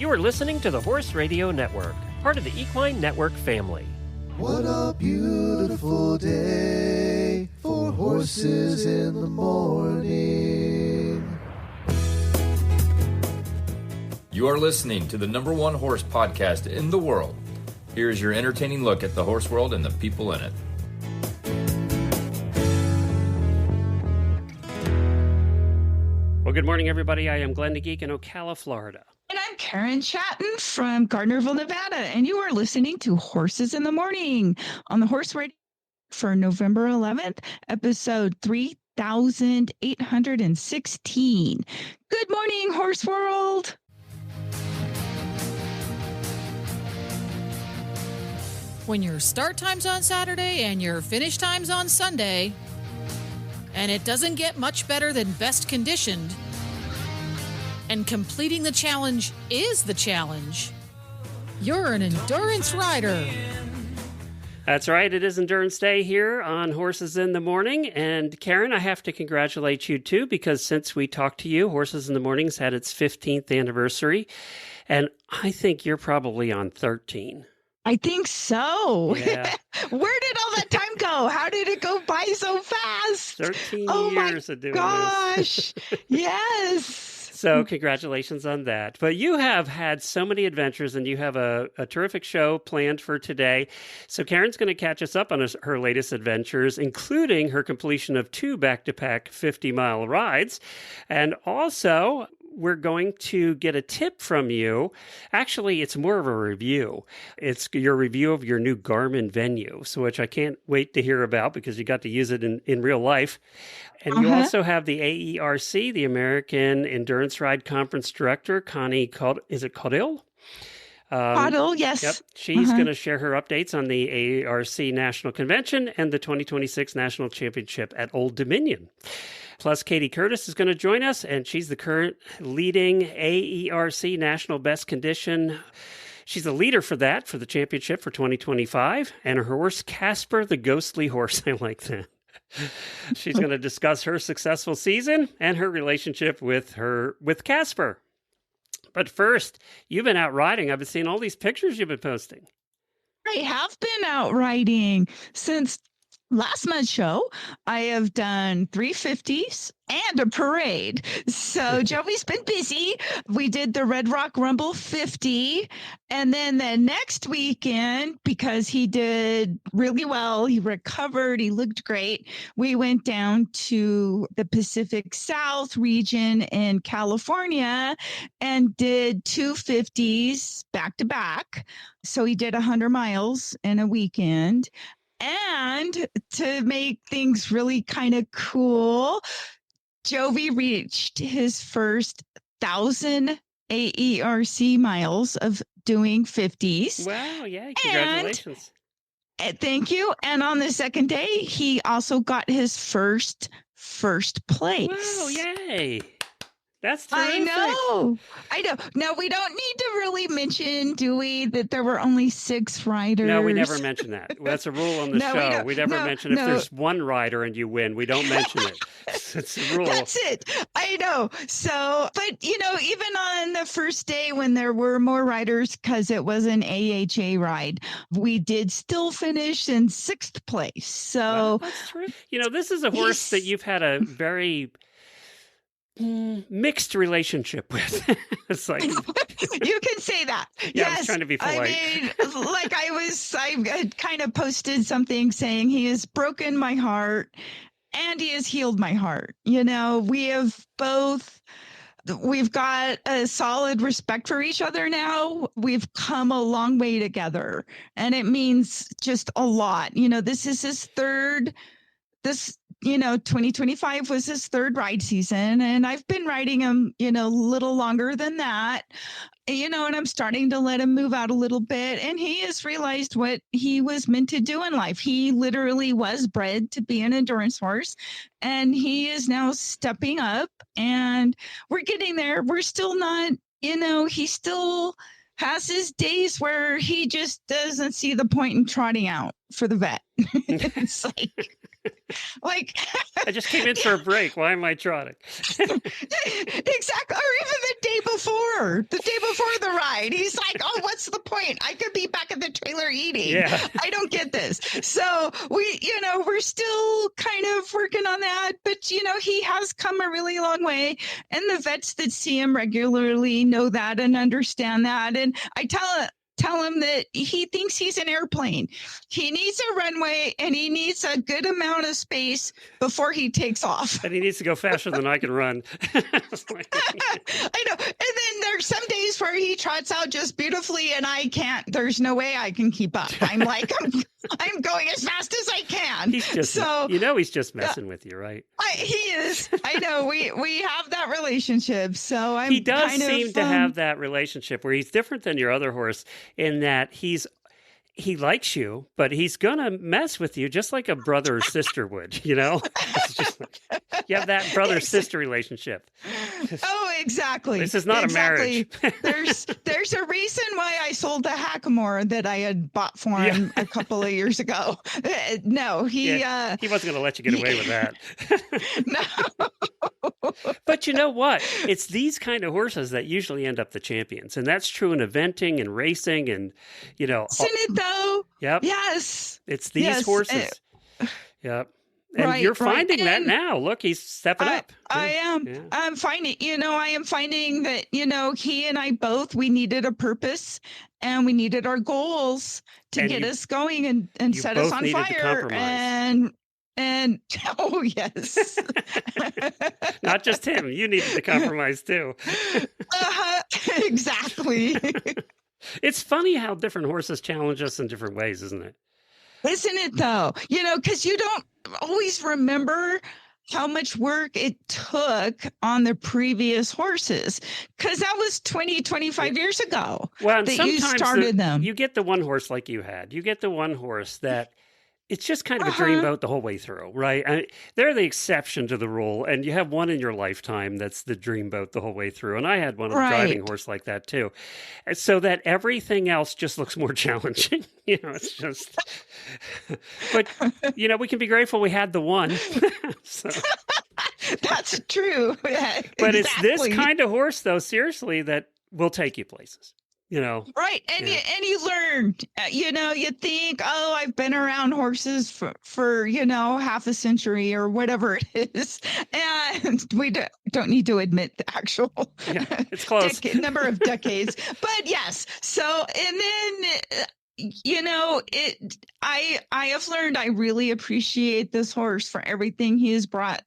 You are listening to the Horse Radio Network, part of the Equine Network family. What a beautiful day for horses in the morning. You are listening to the #1 horse podcast in the world. Here is your entertaining look at the horse world and the people in it. Well, good morning, everybody. I am Glenn the Geek in Ocala, Florida. And I'm Karen Chaton from Gardnerville, Nevada, and you are listening to Horses in the Morning on the Horse Radio for November 11th, episode 3816. Good morning, Horse World. When your start time's on Saturday and your finish time's on Sunday, and it doesn't get much better than best conditioned, and completing the challenge is the challenge, you're an endurance rider. That's right. It is Endurance Day here on Horses in the Morning. And Karen, I have to congratulate you too, because since we talked to you, Horses in the Morning's had its 15th anniversary. And I think you're probably on 13. I think so. Yeah. Where did all that time go? How did it go by so fast? 13 oh years my of doing gosh. this. Yes. So congratulations on that. But you have had so many adventures, and you have a terrific show planned for today. So Karen's going to catch us up on her latest adventures, including her completion of 2 back-to-back 50-mile rides. And also, we're going to get a tip from you. Actually, it's more of a review. It's your review of your new Garmin Venu, so which I can't wait to hear about because you got to use it in real life. And you also have the AERC, the American Endurance Ride Conference Director, Connie Caudill. Is it Caudill? Caudill, yes. Yep. She's going to share her updates on the AERC National Convention and the 2026 National Championship at Old Dominion. Plus, Kayti Curtis is going to join us, and she's the current leading AERC National Best Condition. She's the leader for that, for the championship for 2025, and her horse, Casper the Ghostly Horse. I like that. She's going to discuss her successful season and her relationship with Casper. But first, you've been out riding. I've been seeing all these pictures you've been posting. I have been out riding since last month's show. I have done 350s and a parade. So Jovi's been busy. We did the Red Rock Rumble 50. And then the next weekend, because he did really well, he recovered, he looked great, we went down to the Pacific South region in California and did 250s back to back. So he did 100 miles in a weekend. And to make things really kind of cool, Jovi reached his first 1,000 AERC miles of doing 50s. Wow, yeah, congratulations. And thank you. And on the second day, he also got his first place. Wow, yay. That's terrific. I know. No, we don't need to really mention, do we, that there were only 6 riders? No, we never mention that. That's a rule on the show. We never mention if there's one rider and you win. We don't mention it. It's a rule. That's it. I know. So, but, even on the first day when there were more riders, because it was an AHA ride, we did still finish in 6th place. So, wow, that's true. This is a horse that you've had a very mixed relationship with. It's like you can say that. Yeah, yes, I was trying to be polite. I kind of posted something saying he has broken my heart and he has healed my heart. We've got a solid respect for each other now. We've come a long way together, and it means just a lot. This is his third. 2025 was his 3rd ride season, and I've been riding him, a little longer than that, and I'm starting to let him move out a little bit, and he has realized what he was meant to do in life. He literally was bred to be an endurance horse, and he is now stepping up, and we're getting there. We're still not, he still has his days where he just doesn't see the point in trotting out for the vet. It's like I just came in for a break. Why am I trotting? Exactly. Or even the day before the ride, he's like, oh, what's the point? I could be back at the trailer eating. Yeah. I don't get this. So we're still kind of working on that, but he has come a really long way, and the vets that see him regularly know that and understand that. And I tell him that he thinks he's an airplane. He needs a runway, and he needs a good amount of space before he takes off. And he needs to go faster than I can run. I know. And then there's some days where he trots out just beautifully, and I can't. There's no way I can keep up. I'm like, I'm going as fast as I can. He's just, he's just messing with you, right? He is. I know. We have that relationship. So he does seem to have that relationship where he's different than your other horse in that he likes you, but he's gonna mess with you just like a brother or sister would. It's just like, you have that brother-sister relationship. Oh, exactly. This is not a marriage. There's a reason why I sold the Hackamore that I had bought for him a couple of years ago. No, he wasn't going to let you get away with that. No. But you know what? It's these kind of horses that usually end up the champions, and that's true in eventing and racing, and Isn't it though? Yep. Yes. It's these horses. Yep. And you're finding that now. Look, he's stepping up. I am. Yeah. I'm finding, I am finding that, he and I both, we needed a purpose, and we needed our goals to get us going and set us on fire. And oh, yes. Not just him. You needed to compromise too. Exactly. It's funny how different horses challenge us in different ways, isn't it? Isn't it though? Because you don't always remember how much work it took on the previous horses, because that was 25 years ago that you started them. You get the one horse like you had. You get the one horse that it's just kind of a dreamboat the whole way through, right? They're the exception to the rule, and you have one in your lifetime that's the dreamboat the whole way through. And I had one driving horse like that too, and so that everything else just looks more challenging. It's just. But we can be grateful we had the one. So. That's true. Yeah, but it's this kind of horse, though, seriously, that will take you places. Right. And you learn, you think, oh, I've been around horses for half a century or whatever it is. And we don't need to admit the actual it's close. Number of decades. But yes. So, and then, I have learned I really appreciate this horse for everything he has brought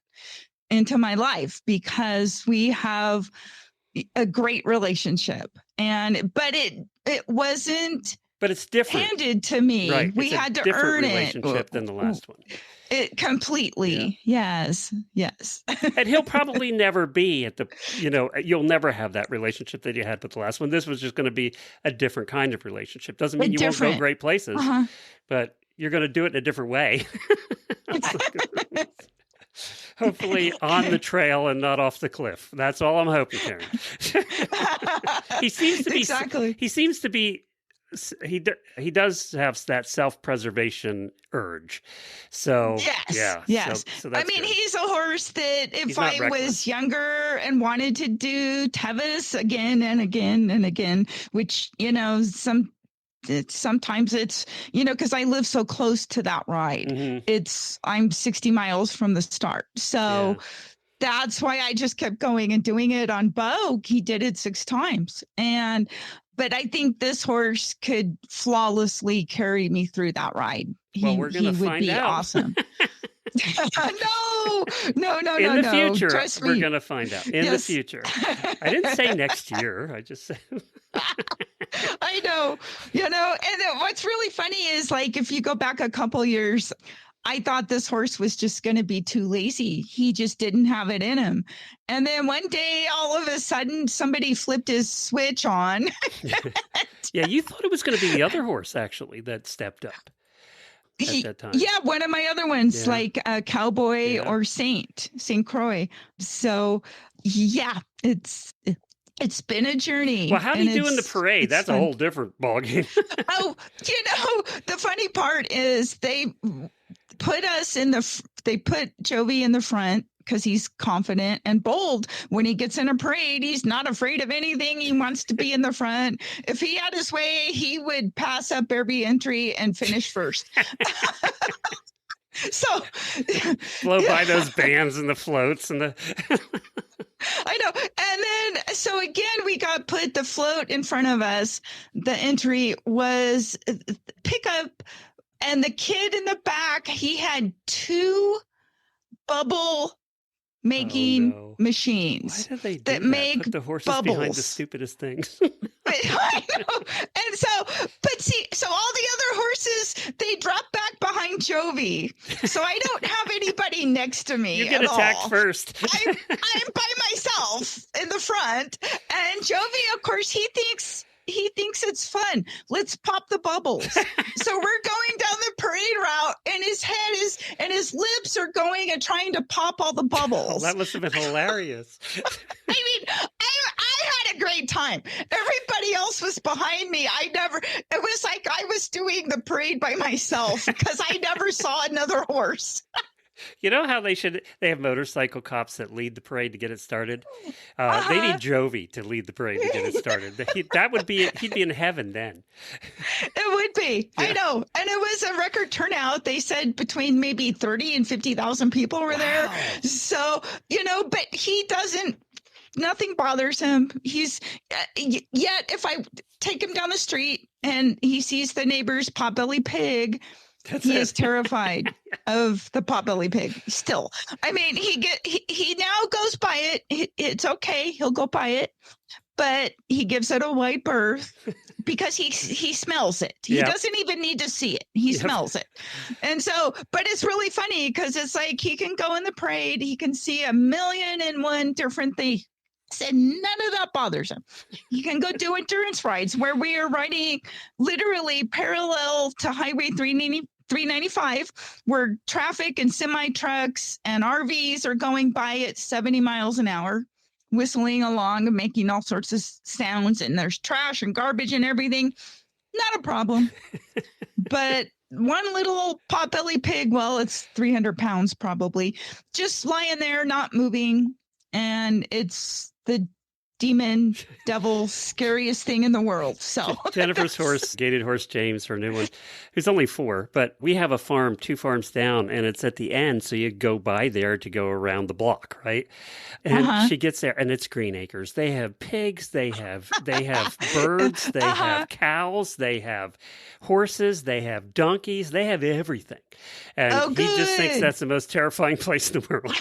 into my life, because we have a great relationship. But it wasn't. But it's different. Handed to me. Right. We had to earn it. Relationship than the last one. It completely. Yeah. Yes. And he'll probably never be at the. You'll never have that relationship that you had with the last one. This was just going to be a different kind of relationship. Doesn't mean you won't go great places, but you're going to do it in a different way. Hopefully on the trail and not off the cliff. That's all I'm hoping, Karen. He seems to be exactly. He seems to be. He does have that self-preservation urge. So yes. So that's good. Good. He's a horse that if I was younger and wanted to do Tevis again and again and again, which sometimes it's because I live so close to that ride. Mm-hmm. I'm 60 miles from the start, so that's why I just kept going and doing it on Bo. He did it 6 times, but I think this horse could flawlessly carry me through that ride. We're gonna he would find be out. Awesome. No. In the future, Trust we're me. going to find out. In the future. I didn't say next year. I just said. I know. And what's really funny is, like, if you go back a couple years, I thought this horse was just going to be too lazy. He just didn't have it in him. And then one day, all of a sudden, somebody flipped his switch on. Yeah, you thought it was going to be the other horse, actually, that stepped up. At that time. Yeah, one of my other ones, like Cowboy or Saint Croix. So, yeah, It's been a journey. Well, how do you do in the parade? That's fun. A whole different ballgame. Oh, the funny part is they put Jovi in the front because he's confident and bold. When he gets in a parade, he's not afraid of anything. He wants to be in the front. If he had his way, he would pass up every entry and finish first. So blow by those bands and the floats and the I know. And then so again we got put the float in front of us. The entry was pickup, and the kid in the back, he had 2 bubble making machines. Why did they do that make put the horses bubbles behind the stupidest things? I know. And so all the other horses, they drop back behind Jovi. So I don't have anybody next to me. You get attacked first. I'm by myself in the front. And Jovi, of course, he thinks it's fun. Let's pop the bubbles. So we're going down the parade route, and his head and his lips are going and trying to pop all the bubbles. Oh, that must have been hilarious. I mean, I had a great time. Everybody else was behind me. It was like I was doing the parade by myself because I never saw another horse. You know how they have motorcycle cops that lead the parade to get it started? They need Jovi to lead the parade to get it started. He'd be in heaven then. It would be. Yeah. I know. And it was a record turnout. They said between maybe 30 and 50,000 people were there. So, but he doesn't, nothing bothers him. He's, yet if I take him down the street and he sees the neighbor's potbelly pig, he is terrified of the potbelly pig still. I mean, he now goes by it. It's okay. He'll go by it, but he gives it a wide berth because he smells it. He doesn't even need to see it. He smells it. And so, but it's really funny because it's like he can go in the parade. He can see 1,000,001 different things. Said none of that bothers him. You can go do endurance rides where we are riding literally parallel to Highway 395, where traffic and semi trucks and RVs are going by at 70 miles an hour, whistling along and making all sorts of sounds. And there's trash and garbage and everything. Not a problem. But one little potbelly pig, well, it's 300 pounds probably, just lying there, not moving. And it's the demon devil scariest thing in the world. So Jennifer's horse, gaited horse James, her new one, who's only 4, but we have a farm 2 farms down, and it's at the end, so you go by there to go around the block, right? And she gets there, and it's green acres. They have pigs, they have birds, they have cows, they have horses, they have donkeys, they have everything. And he just thinks that's the most terrifying place in the world.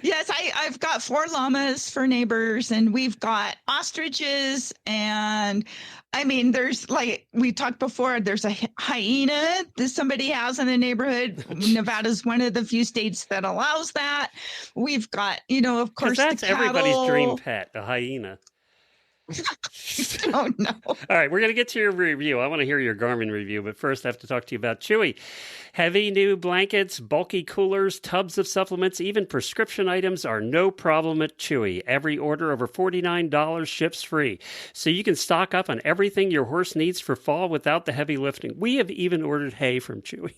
Yes, I've got 4 llamas for neighbors, and we've got ostriches, and I mean, there's, like we talked before, there's a hyena that somebody has in the neighborhood. Nevada's one of the few states that allows that. We've got, of course, that's the cattle. Everybody's dream pet, a hyena. Oh, no. All right, we're going to get to your review. I want to hear your Garmin review, but first I have to talk to you about Chewy. Heavy new blankets, bulky coolers, tubs of supplements, even prescription items are no problem at Chewy. Every order over $49 ships free. So you can stock up on everything your horse needs for fall without the heavy lifting. We have even ordered hay from Chewy.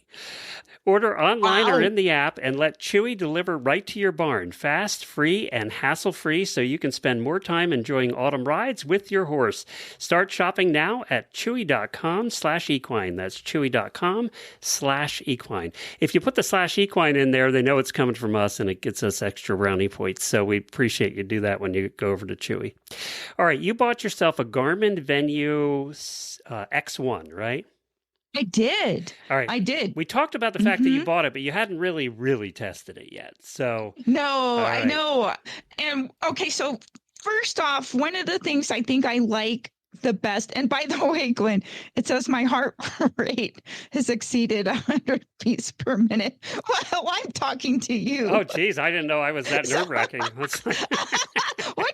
Order online or in the app and let Chewy deliver right to your barn. Fast, free, and hassle-free so you can spend more time enjoying autumn rides with your horse. Start shopping now at chewy.com/equine. That's chewy.com/equine. If you put the /equine in there, they know it's coming from us and it gets us extra brownie points. So we appreciate you do that when you go over to Chewy. All right, you bought yourself a Garmin Venu X1, right? I did. All right. I did. We talked about the fact that you bought it, but you hadn't really tested it yet. So no, right. I know. And okay, so first off, one of the things I think I like the best, and by the way, Glenn, it says my heart rate has exceeded 100 beats per minute while I'm talking to you. Oh, geez, I didn't know I was that nerve-wracking. What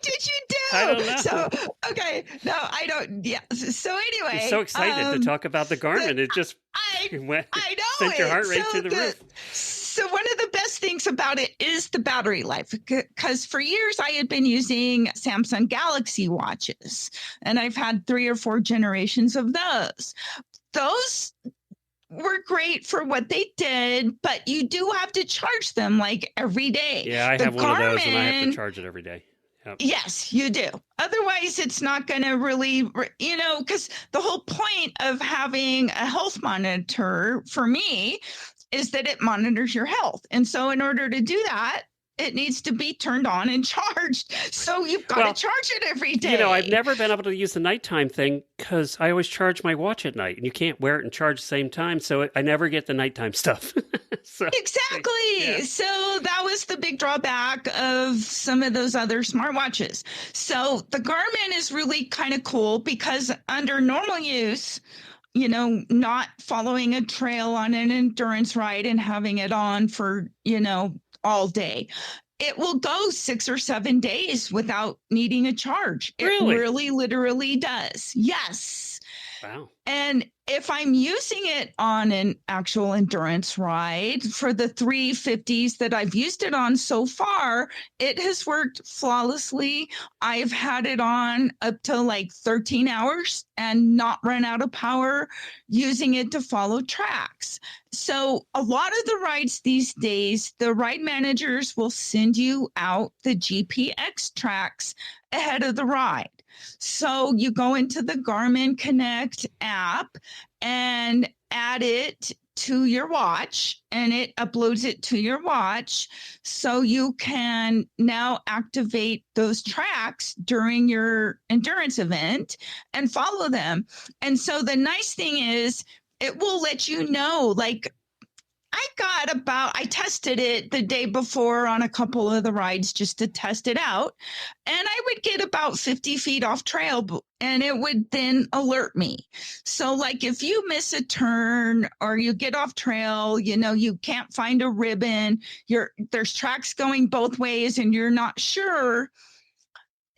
did you do? I don't know. So, okay, no, I don't. Yeah. So anyway, I'm so excited to talk about the Garmin. It just sent your heart rate to the roof. So one of the best best things about it is the battery life, because for years I had been using Samsung Galaxy watches, and I've had 3 or 4 generations of those. Those were great for what they did, but you do have to charge them like every day. Yeah, I have one of those, and I have to charge it every day. Yep. Yes, you do. Otherwise, it's not going to really, because the whole point of having a health monitor for me is that it monitors your health. And so in order to do that, it needs to be turned on and charged. So you've got to charge it every day. I've never been able to use the nighttime thing because I always charge my watch at night, and you can't wear it and charge at the same time. So I never get the nighttime stuff. Exactly. Yeah. So that was the big drawback of some of those other smartwatches. So the Garmin is really kind of cool because under normal use, not following a trail on an endurance ride and having it on for, all day, it will go 6 or 7 days without needing a charge. Really? It really literally does. Yes. Wow. And if I'm using it on an actual endurance ride for the 350s that I've used it on so far, it has worked flawlessly. I've had it on up to like 13 hours and not run out of power using it to follow tracks. So a lot of the rides these days, the ride managers will send you out the GPX tracks ahead of the ride. So you go into the Garmin Connect app and add it to your watch, and it uploads it to your watch. So you can now activate those tracks during your endurance event and follow them. And so the nice thing is it will let you know, like, I tested it the day before on a couple of the rides just to test it out. And I would get about 50 feet off trail and it would then alert me. So like if you miss a turn or you get off trail, you can't find a ribbon, there's tracks going both ways and you're not sure,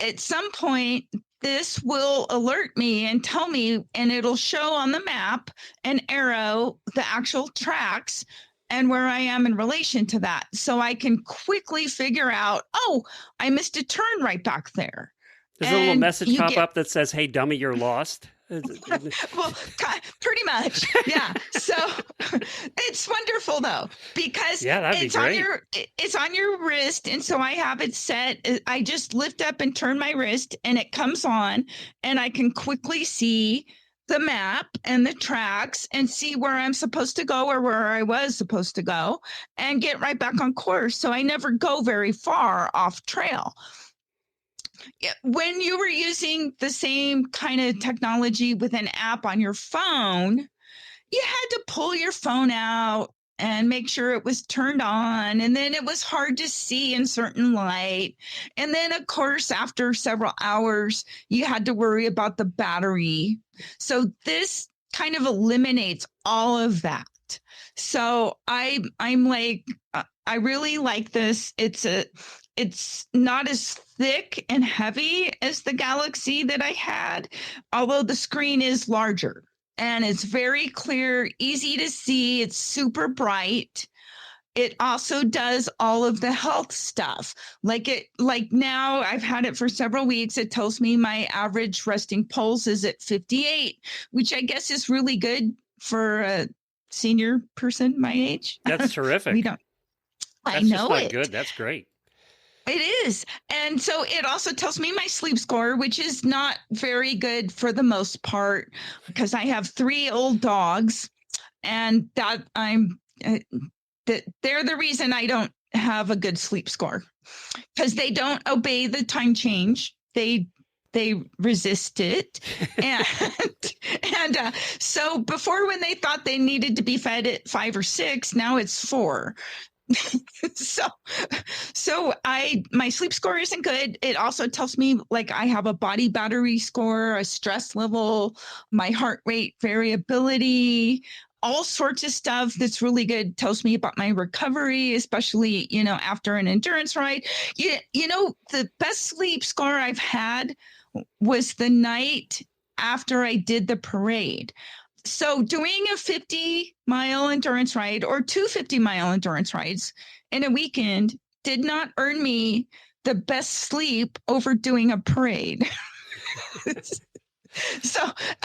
at some point, this will alert me and tell me, and it'll show on the map an arrow, the actual tracks, and where I am in relation to that. So I can quickly figure out, I missed a turn right back there. Does a little message pop up that says, "Hey, dummy, you're lost"? Well, pretty much. Yeah. So it's wonderful though, because it's on your wrist. And so I have it set. I just lift up and turn my wrist and it comes on and I can quickly see the map and the tracks and see where I'm supposed to go or where I was supposed to go and get right back on course. So I never go very far off trail. When you were using the same kind of technology with an app on your phone, you had to pull your phone out and make sure it was turned on. And then it was hard to see in certain light. And then, of course, after several hours, you had to worry about the battery. So this kind of eliminates all of that. So I'm like, I really like this. It's not as thick and heavy as the Galaxy that I had, although the screen is larger and it's very clear, easy to see. It's super bright. It also does all of the health stuff. Like now I've had it for several weeks. It tells me my average resting pulse is at 58, which I guess is really good for a senior person my age. That's terrific. I know just not good. That's great. It is. And so it also tells me my sleep score, which is not very good for the most part because I have 3 old dogs and that they're the reason I don't have a good sleep score because they don't obey the time change. They resist it. And so before, when they thought they needed to be fed at 5 or 6, now it's 4. So my sleep score isn't good. It also tells me like I have a body battery score, a stress level, my heart rate variability, all sorts of stuff that's really good. Tells me about my recovery, especially, after an endurance ride. The best sleep score I've had was the night after I did the parade. So doing a 50-mile endurance ride or 2 50-mile endurance rides in a weekend did not earn me the best sleep over doing a parade. So,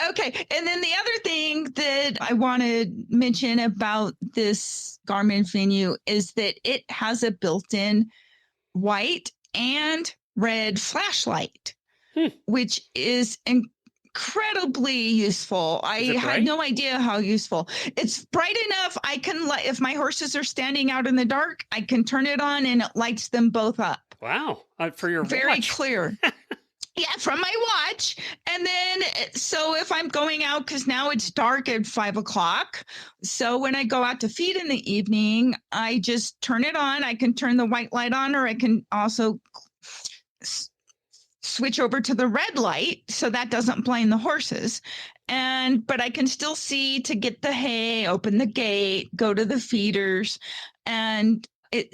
okay. And then the other thing that I want to mention about this Garmin Venu is that it has a built-in white and red flashlight, which is incredibly useful. I had no idea how useful. It's bright enough. I can, if my horses are standing out in the dark, I can turn it on and it lights them both up. Wow. For your Very watch. clear. Yeah, from my watch. And then, so if I'm going out, because now it's dark at 5 o'clock. So when I go out to feed in the evening, I just turn it on. I can turn the white light on, or I can also switch over to the red light. So that doesn't blind the horses. But I can still see to get the hay, open the gate, go to the feeders. And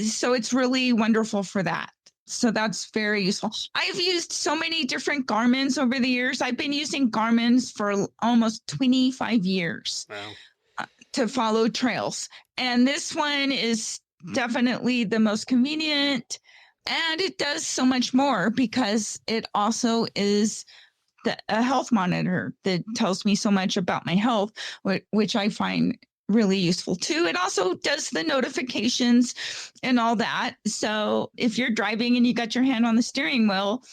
so it's really wonderful for that. So that's very useful. I've used so many different Garmins over the years. I've been using Garmins for almost 25 years to follow trails. And this one is definitely the most convenient. And it does so much more because it also is a health monitor that tells me so much about my health, which I find really useful too. It also does the notifications and all that. So if you're driving and you got your hand on the steering wheel,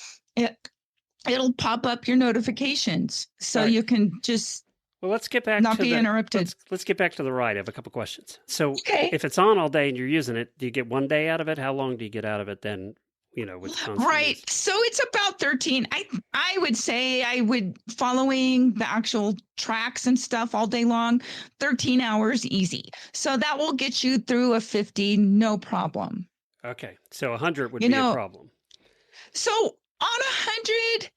it'll pop up your notifications. So you can just let's get back not be interrupted. Let's get back to the ride. I have a couple questions. So if it's on all day and you're using it, do you get 1 day out of it? How long do you get out of it then? With right. Use? So it's about 13. I would say following the actual tracks and stuff all day long, 13 hours easy. So that will get you through a 50, no problem. Okay. So 100 would be a problem. So on 100,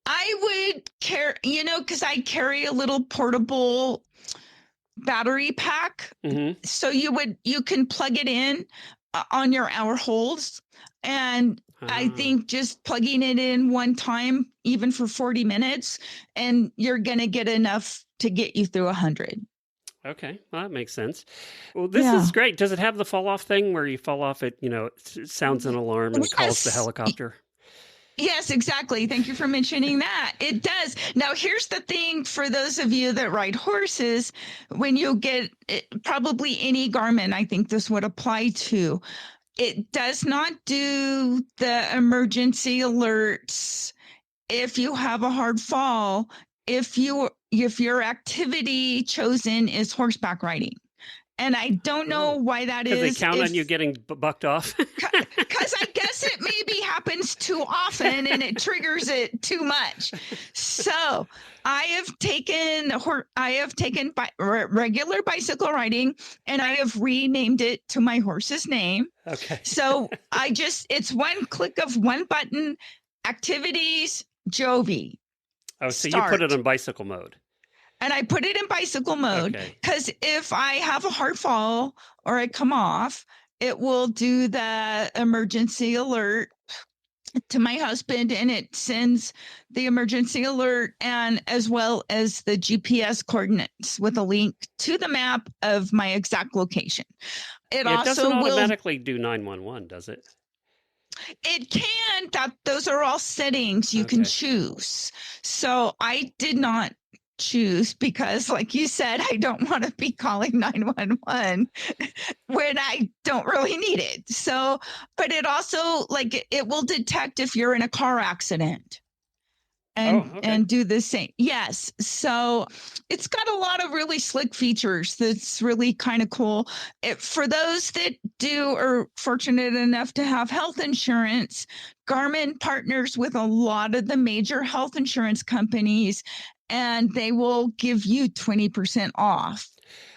I would carry, because I carry a little portable battery pack. Mm-hmm. So you can plug it in on your hour holds. And I think just plugging it in one time, even for 40 minutes, and you're going to get enough to get you through 100. Okay. Well, that makes sense. Well, this is great. Does it have the fall off thing where you fall off it, it sounds an alarm and calls the helicopter? Yes, exactly. Thank you for mentioning that. It does. Now, here's the thing for those of you that ride horses, when you get probably any Garmin, I think this would apply to. It does not do the emergency alerts if you have a hard fall, if your activity chosen is horseback riding. And I don't know why that is. Because they count on you getting bucked off? Because I guess it maybe happens too often and it triggers it too much. So I have taken regular bicycle riding and I have renamed it to my horse's name. Okay. So it's one click of one button, activities, Jovi. Oh, so you put it on bicycle mode. And I put it in bicycle mode because if I have a hard fall or I come off, it will do the emergency alert to my husband and it sends the emergency alert and as well as the GPS coordinates with a link to the map of my exact location. It doesn't automatically do 911, does it? It can. Those are all settings you can choose. So I did not choose because, like you said, I don't want to be calling 911 when I don't really need it. So, but it also it will detect if you're in a car accident and do the same. Yes. So it's got a lot of really slick features that's really kind of cool. For those that are fortunate enough to have health insurance, Garmin partners with a lot of the major health insurance companies, and they will give you 20% off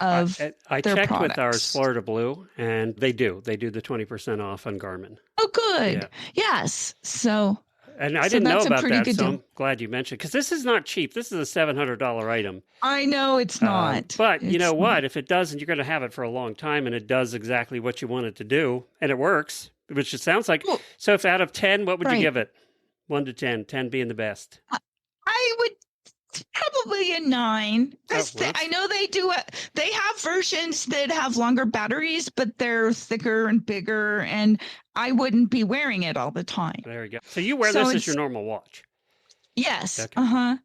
of I their checked products. with ours, Florida Blue, and they do the 20% off on Garmin. Oh, good. Yeah. Yes. So. And I didn't know about that, so I'm glad you mentioned, because this is not cheap. This is a $700 item. I know it's not. But you know what? If it doesn't, you're going to have it for a long time, and it does exactly what you want it to do, and it works, which it sounds like. Well, so if out of 10, what would you give it? 1 to 10, 10 being the best. Probably a 9. I know they do they have versions that have longer batteries, but they're thicker and bigger, and I wouldn't be wearing it all the time. There you go. So you wear this as your normal watch? Yes. Okay.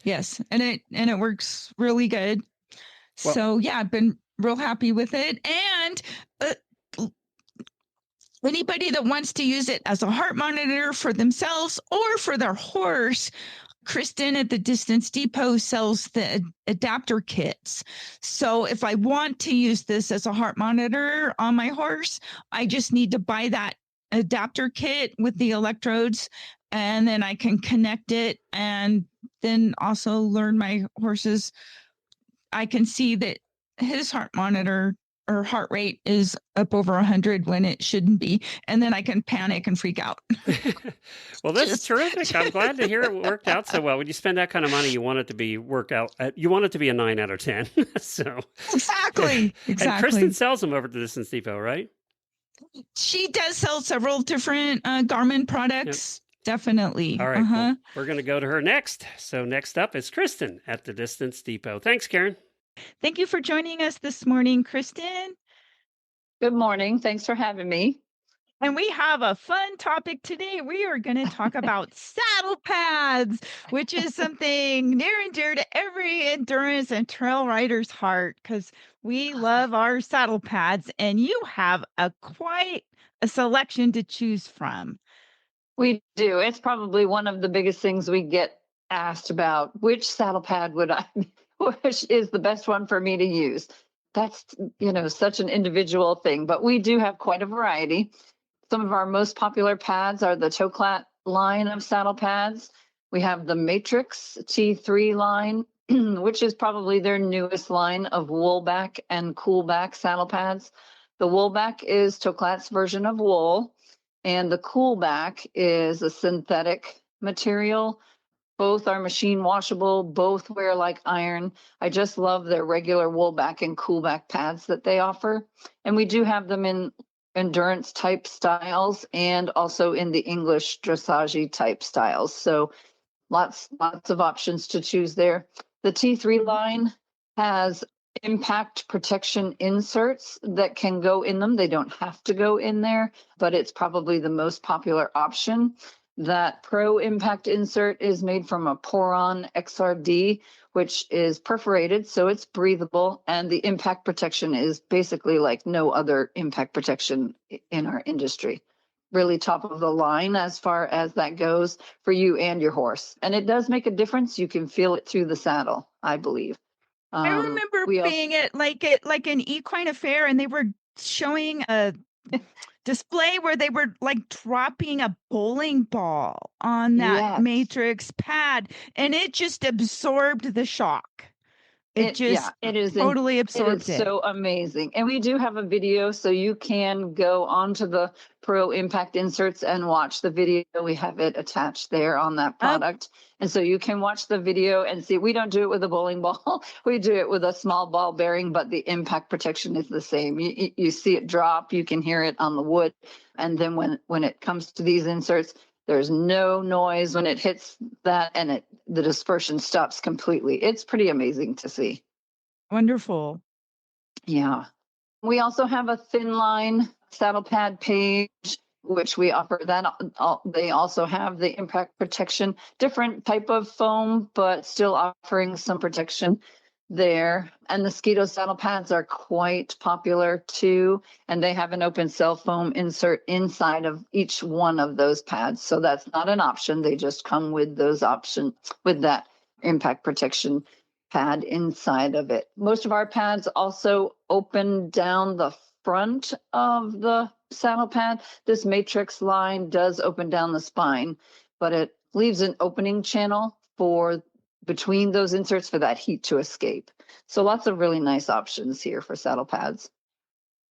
Yes. And it works really good. Well, so yeah, I've been real happy with it. And anybody that wants to use it as a heart monitor for themselves or for their horse, Kristen at the Distance Depot sells the adapter kits. So if I want to use this as a heart monitor on my horse, I just need to buy that adapter kit with the electrodes, and then I can connect it and then also learn my horse's. I can see that his heart monitor or heart rate is up over 100 when it shouldn't be. And then I can panic and freak out. Well, that's terrific. I'm glad to hear it worked out so well. When you spend that kind of money, you want it to be you want it to be a 9 out of 10. So Exactly. And Kristen sells them over to Distance Depot, right? She does sell several different Garmin products. Yep. Definitely. All right. Well, we're going to go to her next. So next up is Kristen at the Distance Depot. Thanks, Karen. Thank you for joining us this morning, Kristen. Good morning. Thanks for having me. And we have a fun topic today. We are going to talk about saddle pads, which is something near and dear to every endurance and trail rider's heart, because we love our saddle pads, and you have quite a selection to choose from. We do. It's probably one of the biggest things we get asked about. Which saddle pad which is the best one for me to use? That's, such an individual thing, but we do have quite a variety. Some of our most popular pads are the Toclat line of saddle pads. We have the Matrix T3 line, which is probably their newest line of woolback and coolback saddle pads. The woolback is Toclat's version of wool, and the coolback is a synthetic material. Both are machine washable, both wear like iron. I just love their regular woolback and coolback pads that they offer. And we do have them in endurance type styles and also in the English dressage type styles. So lots of options to choose there. The T3 line has impact protection inserts that can go in them. They don't have to go in there, but it's probably the most popular option. That Pro Impact insert is made from a Poron XRD, which is perforated, so it's breathable, and the impact protection is basically like no other impact protection in our industry. Really top of the line as far as that goes for you and your horse. And it does make a difference. You can feel it through the saddle, I believe. I remember being at an equine affair, and they were showing a display where they were like dropping a bowling ball on that Matrix pad, and it just absorbed the shock. It is totally absorbed it. So amazing. And we do have a video, so you can go onto the Pro Impact inserts and watch the video. We have it attached there on that product. And so you can watch the video and see, we don't do it with a bowling ball. We do it with a small ball bearing, but the impact protection is the same. You see it drop, you can hear it on the wood. And then when it comes to these inserts, there's no noise when it hits that, and the dispersion stops completely. It's pretty amazing to see. Wonderful. Yeah. We also have a thin line saddle pad page, which we offer that. They also have the impact protection, different type of foam, but still offering some protection there. And the Skeeto saddle pads are quite popular too, and they have an open cell foam insert inside of each one of those pads. So that's not an option. They just come with those options, with that impact protection pad inside of it. Most of our pads also open down the front of the saddle pad. This Matrix line does open down the spine, but it leaves an opening channel for between those inserts for that heat to escape. So lots of really nice options here for saddle pads.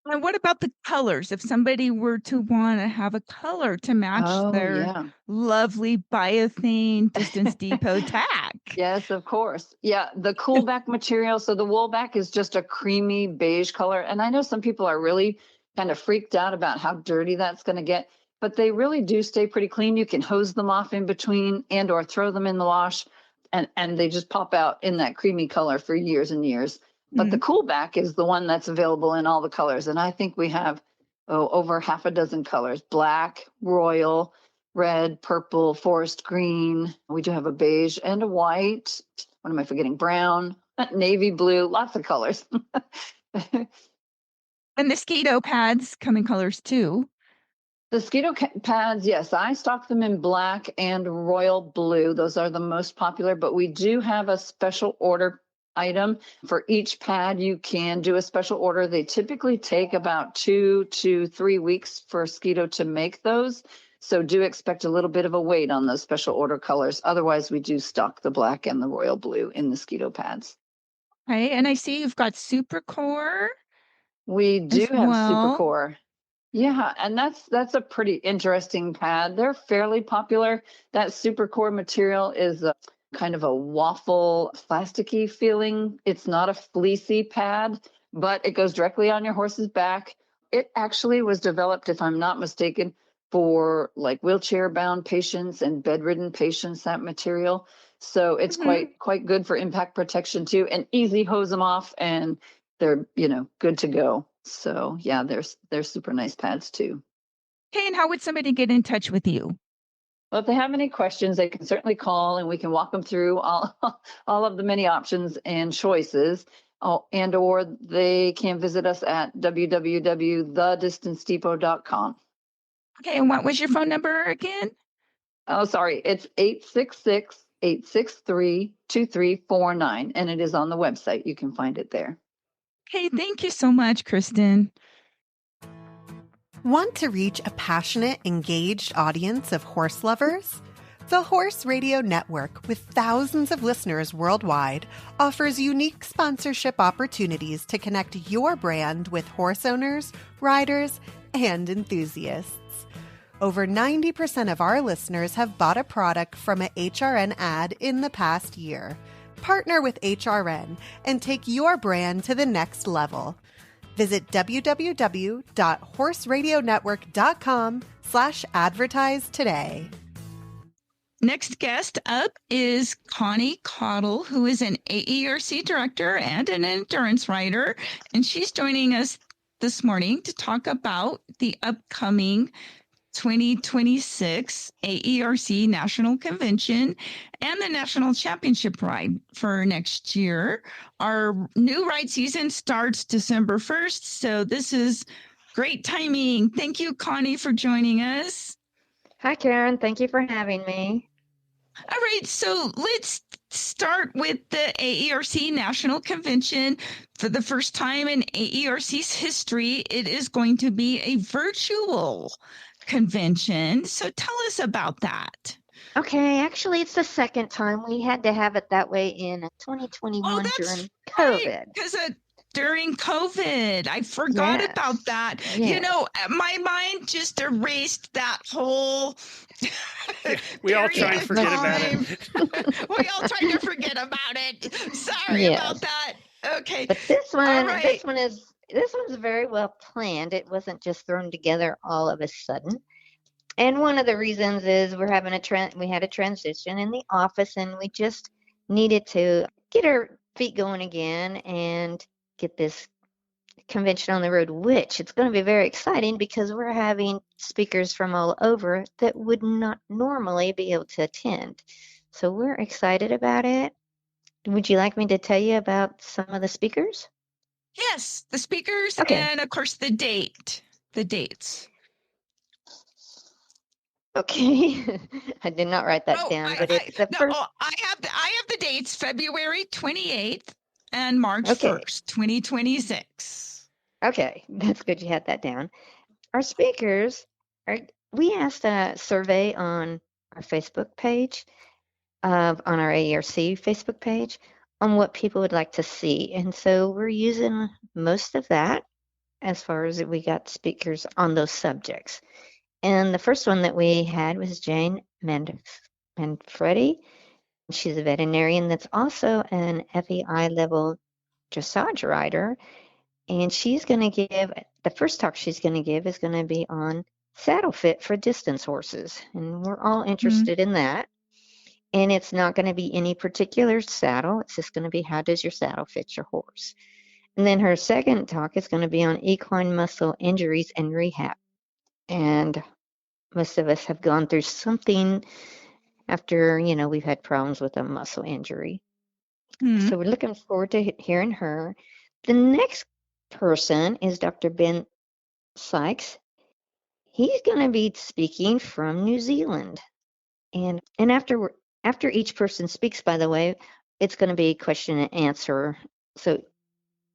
And what about the colors? If somebody were to want to have a color to match their lovely Biothane Distance Depot tag. Yes, of course. Yeah, the coolback material. So the woolback is just a creamy beige color. And I know some people are really kind of freaked out about how dirty that's going to get, but they really do stay pretty clean. You can hose them off in between and or throw them in the wash. and they just pop out in that creamy color for years and years. But the cool back is the one that's available in all the colors. And I think we have over half a dozen colors: black, royal, red, purple, forest green. We do have a beige and a white. What am I forgetting? Brown, navy blue, lots of colors. And the Skeeto pads come in colors too. The Skeeto pads, yes, I stock them in black and royal blue. Those are the most popular, but we do have a special order item for each pad. You can do a special order. They typically take about 2 to 3 weeks for Skeeto to make those. So do expect a little bit of a wait on those special order colors. Otherwise, we do stock the black and the royal blue in the Skeeto pads. Okay, and I see you've got Super Core. We do as have well. Super Core. Yeah, and that's a pretty interesting pad. They're fairly popular. That Super Core material is a kind of a waffle, plasticky feeling. It's not a fleecy pad, but it goes directly on your horse's back. It actually was developed, if I'm not mistaken, for like wheelchair-bound patients and bedridden patients, that material. So it's quite good for impact protection too, and easy hose them off, and they're, good to go. So yeah, they're super nice pads too. Okay, and how would somebody get in touch with you? Well, if they have any questions, they can certainly call, and we can walk them through all of the many options and choices. And or they can visit us at www.thedistancedepot.com. Okay, and what was your phone number again? Oh, sorry. It's 866-863-2349, and it is on the website. You can find it there. Okay, thank you so much, Kristen. Want to reach a passionate, engaged audience of horse lovers? The Horse Radio Network, with thousands of listeners worldwide, offers unique sponsorship opportunities to connect your brand with horse owners, riders, and enthusiasts. Over 90% of our listeners have bought a product from a HRN ad in the past year. Partner with HRN and take your brand to the next level. Visit www.horseradionetwork.com/advertise today. Next guest up is Connie Caudill, who is an AERC director and an endurance rider. And she's joining us this morning to talk about the upcoming 2026 AERC National Convention and the National Championship ride for next year. Our new ride season starts December 1st, so this is great timing. Thank you, Connie, for joining us. Hi, Karen. Thank you for having me. All right, so let's start with the AERC National Convention. For the first time in AERC's history, it is going to be a virtual convention. So tell us about that. Okay, actually, it's the second time. We had to have it that way in 2021 during COVID. Because during COVID, I forgot about that. Yes. My mind just erased that whole. We all try to forget about it. We all try to forget about it. Sorry about that. Okay. But this one, right. this one's very well planned. It wasn't just thrown together all of a sudden. And one of the reasons is we're having we had a transition in the office, and we just needed to get our feet going again and get this convention on the road, which it's going to be very exciting because we're having speakers from all over that would not normally be able to attend. So we're excited about it. Would you like me to tell you about some of the speakers? Yes, the speakers, Okay. and of course the dates. Okay, I did not write that down, but it's the first. I have the dates: February 28th and March Okay. 1st, 2026. Okay, that's good you had that down. Our speakers we asked a survey on our Facebook page, on our AERC Facebook page, on what people would like to see. And so we're using most of that as far as we got speakers on those subjects. And the first one that we had was Jane Manfredi. She's a veterinarian that's also an FEI level dressage rider. And she's going to give, the first talk she's going to give is going to be on saddle fit for distance horses. And we're all interested in that. And it's not going to be any particular saddle. It's just going to be, how does your saddle fit your horse? And then her second talk is going to be on equine muscle injuries and rehab. And most of us have gone through something after, we've had problems with a muscle injury. Mhm. So we're looking forward to hearing her. The next person is Dr. Ben Sykes. He's going to be speaking from New Zealand. And after each person speaks, by the way, it's going to be question and answer. So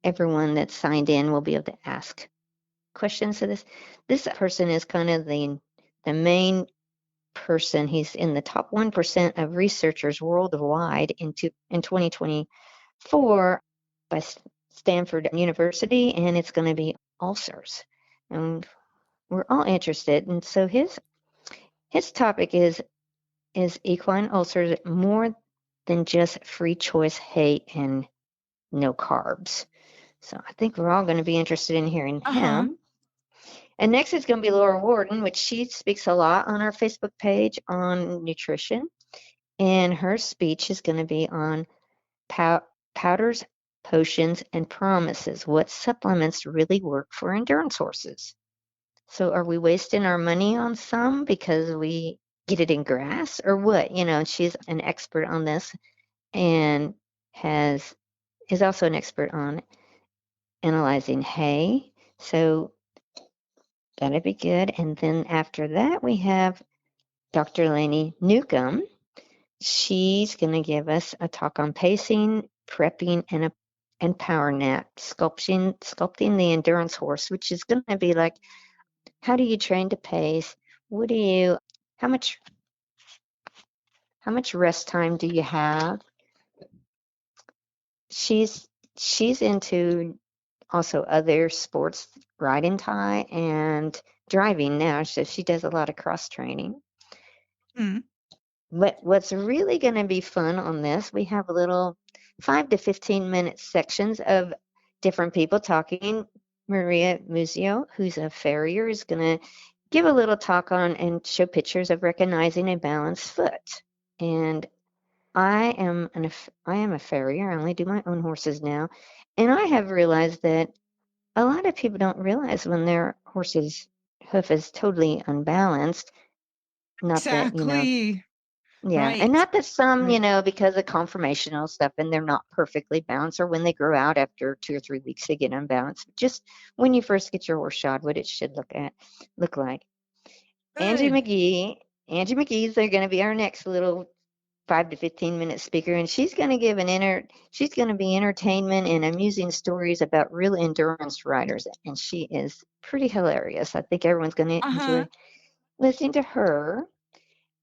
everyone that's signed in will be able to ask questions to this. This person is kind of the main person. He's in the top 1% of researchers worldwide in 2024 by Stanford University, and it's going to be ulcers. And we're all interested. And so his topic is equine ulcers more than just free choice hay and no carbs? So I think we're all going to be interested in hearing him. And next is going to be Laura Warden, which she speaks a lot on our Facebook page on nutrition. And her speech is going to be on powders, potions, and promises. What supplements really work for endurance horses? So are we wasting our money on some because we get it in grass or what? She's an expert on this and is also an expert on analyzing hay. So that'd be good. And then after that, we have Dr. Lainey Newcomb. She's going to give us a talk on pacing, prepping, and power nap, sculpting the endurance horse, which is going to be like, how do you train to pace? How much rest time do you have? She's into also other sports, riding tie and driving now. So she does a lot of cross training. Mm. But what's really going to be fun on this, we have a little 5 to 15 minute sections of different people talking. Maria Muzio, who's a farrier, is going to give a little talk on and show pictures of recognizing a balanced foot. And I am a farrier. I only do my own horses now. And I have realized that a lot of people don't realize when their horse's hoof is totally unbalanced. Not Exactly. that, yeah. Right. And not that some, Right. because of conformational stuff and they're not perfectly balanced, or when they grow out after 2 or 3 weeks, they get unbalanced. Just when you first get your horse shod, what it should look like. Angie Good. McGee's they're going to be our next little 5 to 15 minute speaker, and she's going to give she's going to be entertainment and amusing stories about real endurance riders, and she is pretty hilarious. I think everyone's going to enjoy listening to her.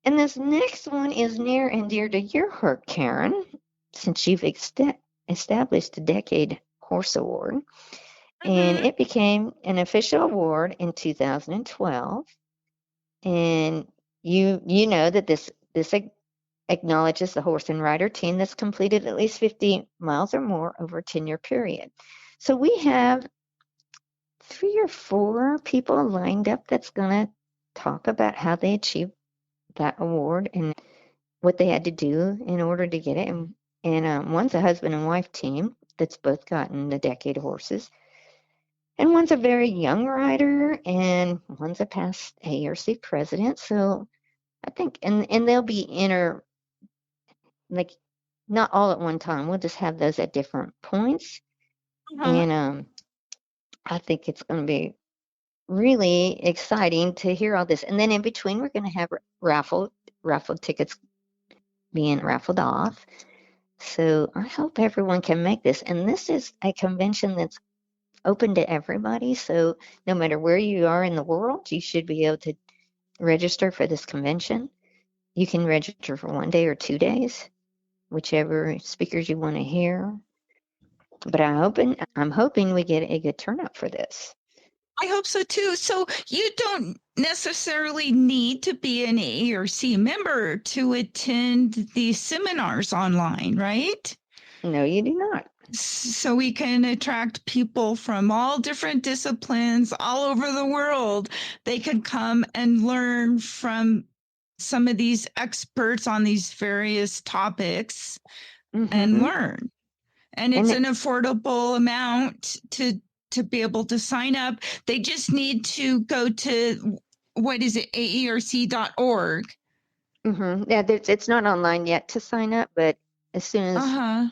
And this next one is near and dear to your heart, Karen, since you've established the Decade Horse Award, and it became an official award in 2012. And you know that this acknowledges the horse and rider team that's completed at least 50 miles or more over a 10-year period. So we have 3 or 4 people lined up that's going to talk about how they achieved that award and what they had to do in order to get it. And one's a husband and wife team that's both gotten the Decade horses. And one's a very young rider, and one's a past AERC president. So I think, and they'll be not all at one time. We'll just have those at different points. And I think it's going to be really exciting to hear all this. And then in between, we're going to have raffle tickets being raffled off. So I hope everyone can make this. And this is a convention that's open to everybody. So no matter where you are in the world, you should be able to register for this convention. You can register for 1 day or 2 days, whichever speakers you want to hear. But I'm hoping we get a good turnout for this. I hope so too. So you don't necessarily need to be an AERC member to attend these seminars online, right? No, you do not. So we can attract people from all different disciplines all over the world. They can come and learn from some of these experts on these various topics and Mm-hmm. learn. And it's an affordable amount to be able to sign up. They just need to go to, what is it, AERC.org. Mm-hmm. Yeah, it's not online yet to sign up, but as soon as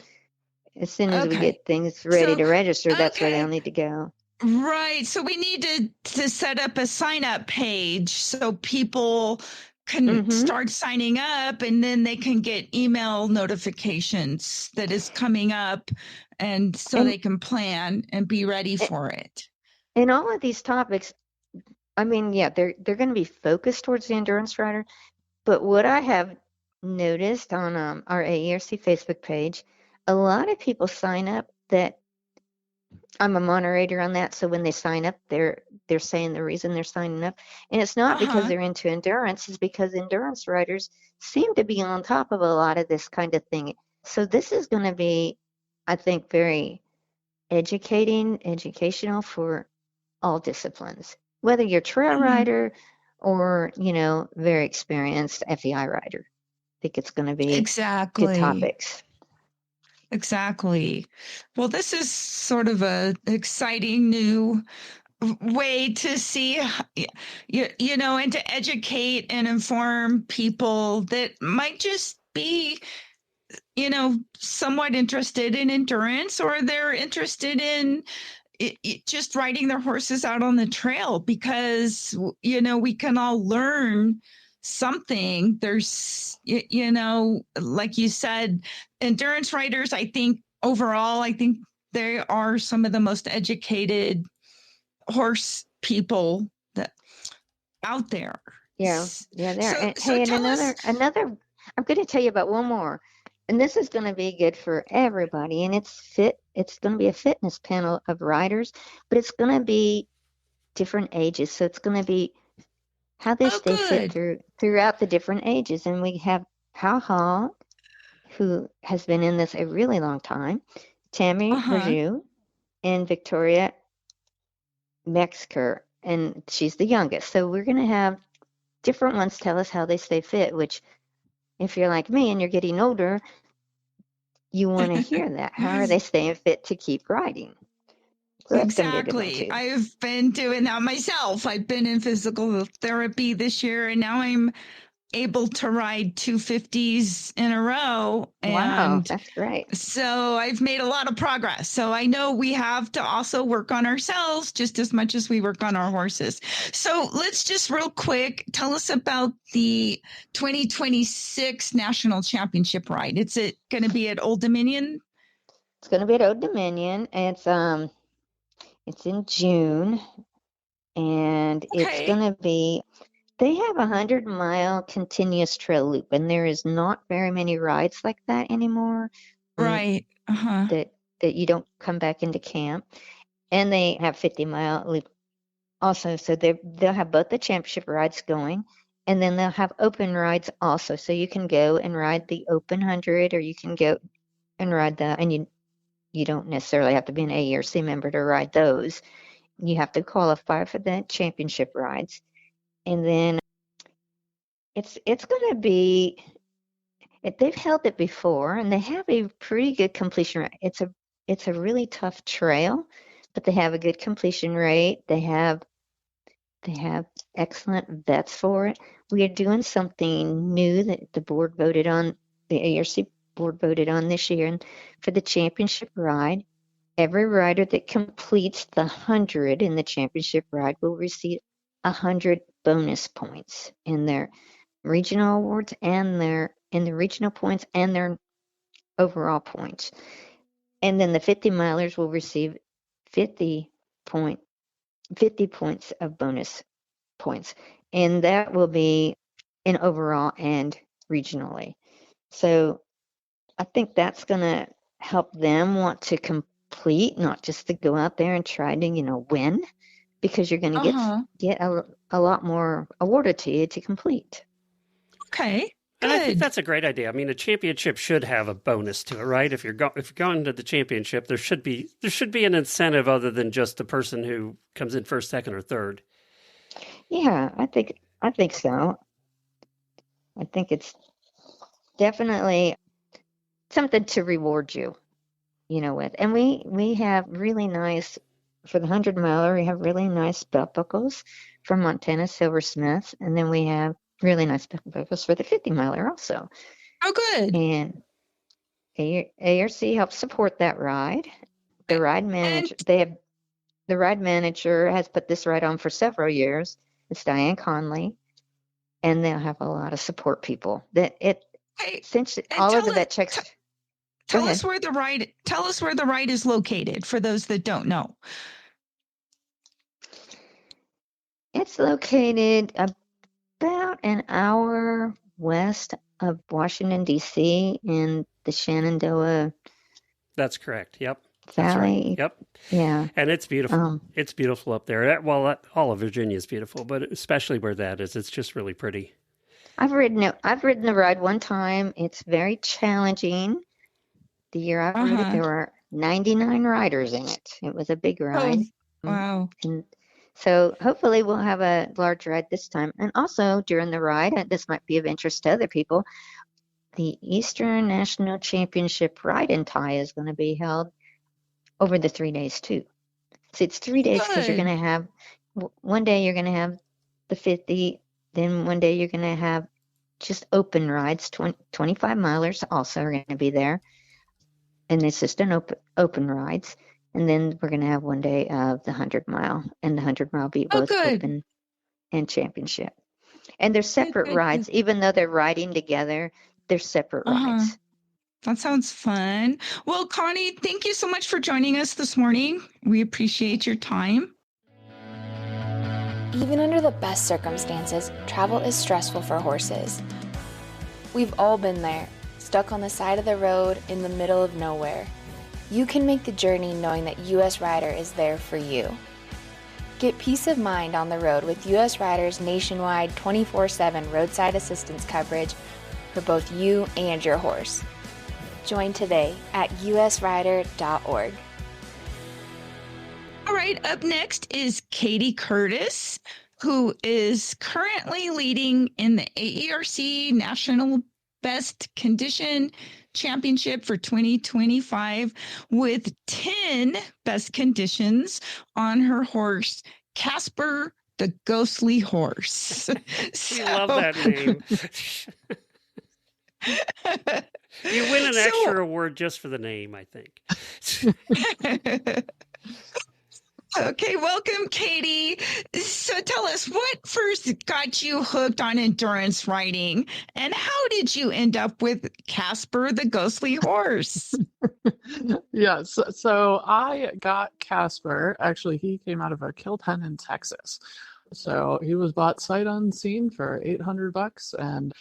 we Okay. get things ready So, to register, that's where okay. they'll need to go. Right. So we need to set up a sign up page so people can Mm-hmm. start signing up, and then they can get email notifications that is coming up, and so And- they can plan and be ready for it. And all of these topics, I mean, yeah, they're going to be focused towards the endurance rider. But what I have noticed on our AERC Facebook page, a lot of people sign up that I'm a moderator on that. So when they sign up, they're saying the reason they're signing up. And it's not because they're into endurance, it's because endurance riders seem to be on top of a lot of this kind of thing. So this is going to be, I think, very educational for all disciplines, whether you're trail rider or, very experienced FEI rider. I think it's going to be good topics. Exactly. Well, this is sort of a exciting new way to see, and to educate and inform people that might just be, somewhat interested in endurance, or they're interested in just riding their horses out on the trail, because, we can all learn something. There's, like you said, endurance riders, I think they are some of the most educated horse people that out there. Yeah, there. So And tell us, another, I'm going to tell you about one more, and this is going to be good for everybody. And it's going to be a fitness panel of riders, but it's going to be different ages. So it's going to be how they stay fit throughout the different ages. And we have Ha, who has been in this a really long time, Tammy Raju, and Victoria Metzger, and she's the youngest. So we're going to have different ones tell us how they stay fit, which if you're like me and you're getting older, you want to hear that. How are they staying fit to keep riding? So that's going to be a good one too. I've been doing that myself. I've been in physical therapy this year, and now I'm able to ride 250s in a row. Wow, And that's great. so I've made a lot of progress. So I know we have to also work on ourselves just as much as we work on our horses. So let's just real quick, tell us about the 2026 National Championship ride. Is it going to be at Old Dominion? It's going to be at Old Dominion, and it's in June, and it's going to be, they have 100-mile continuous trail loop, and there is not very many rides like that anymore. Right. That you don't come back into camp. And they have 50-mile loop also. So they'll have both the championship rides going, and then they'll have open rides also. So you can go and ride the open 100, or you can go and ride and you don't necessarily have to be an AERC member to ride those. You have to qualify for the championship rides. And then it's going to be, they've held it before, and they have a pretty good completion rate. It's a really tough trail, but they have a good completion rate. They have excellent vets for it. We are doing something new that the board voted on, the AERC board voted on this year, and for the championship ride, every rider that completes the 100 in the championship ride will receive 100 bonus points in their regional awards and in the regional points and their overall points. And then the 50-milers will receive 50 points of bonus points. And that will be in overall and regionally. So I think that's going to help them want to complete, not just to go out there and try to, win, because you're going to get a lot more awarded to you to complete. Okay. And I think that's a great idea. I mean, a championship should have a bonus to it, right? If you're going to the championship, there should be an incentive other than just the person who comes in first, second, or third. Yeah, I think so. I think it's definitely something to reward you, with. And we have really nice, for the 100-miler, we have really nice belt buckles from Montana Silversmith. And then we have really nice belt buckles for the 50-miler also. Oh, good. And AERC helps support that ride. The ride manager has put this ride on for several years. It's Diane Conley. And they'll have a lot of support people. Tell us where the ride is located for those that don't know. It's located about an hour west of Washington, D.C. in the Shenandoah. That's correct. Yep. Valley. That's right. Yep. Yeah. And it's beautiful. It's beautiful up there. Well, all of Virginia is beautiful, but especially where that is, it's just really pretty. I've ridden the ride one time. It's very challenging. The year I rode it, there were 99 riders in it. It was a big ride. Oh, wow. And so hopefully we'll have a large ride this time. And also during the ride, this might be of interest to other people, the Eastern National Championship Ride and Tie is going to be held over the 3 days too. So it's 3 days because you're going to have, one day you're going to have the 50, then one day you're going to have just open rides, 25 milers also are going to be there. And it's just an open rides. And then we're going to have one day of the 100-mile, and the 100-mile be both open and championship. And they're separate rides, even though they're riding together, they're separate rides. That sounds fun. Well, Connie, thank you so much for joining us this morning. We appreciate your time. Even under the best circumstances, travel is stressful for horses. We've all been there, stuck on the side of the road in the middle of nowhere. You can make the journey knowing that US Rider is there for you. Get peace of mind on the road with US Rider's nationwide 24/7 roadside assistance coverage for both you and your horse. Join today at usrider.org. All right, up next is Kayti Curtis, who is currently leading in the AERC National Best Condition Championship for 2025 with 10 best conditions on her horse, Casper the Ghostly Horse. I love that name. You win an extra award just for the name, I think. Okay, welcome, Kayti. So tell us, what first got you hooked on endurance riding, and how did you end up with Casper the Ghostly Horse? Yes, so I got Casper. Actually, he came out of a kill pen in Texas. So he was bought sight unseen for $800 and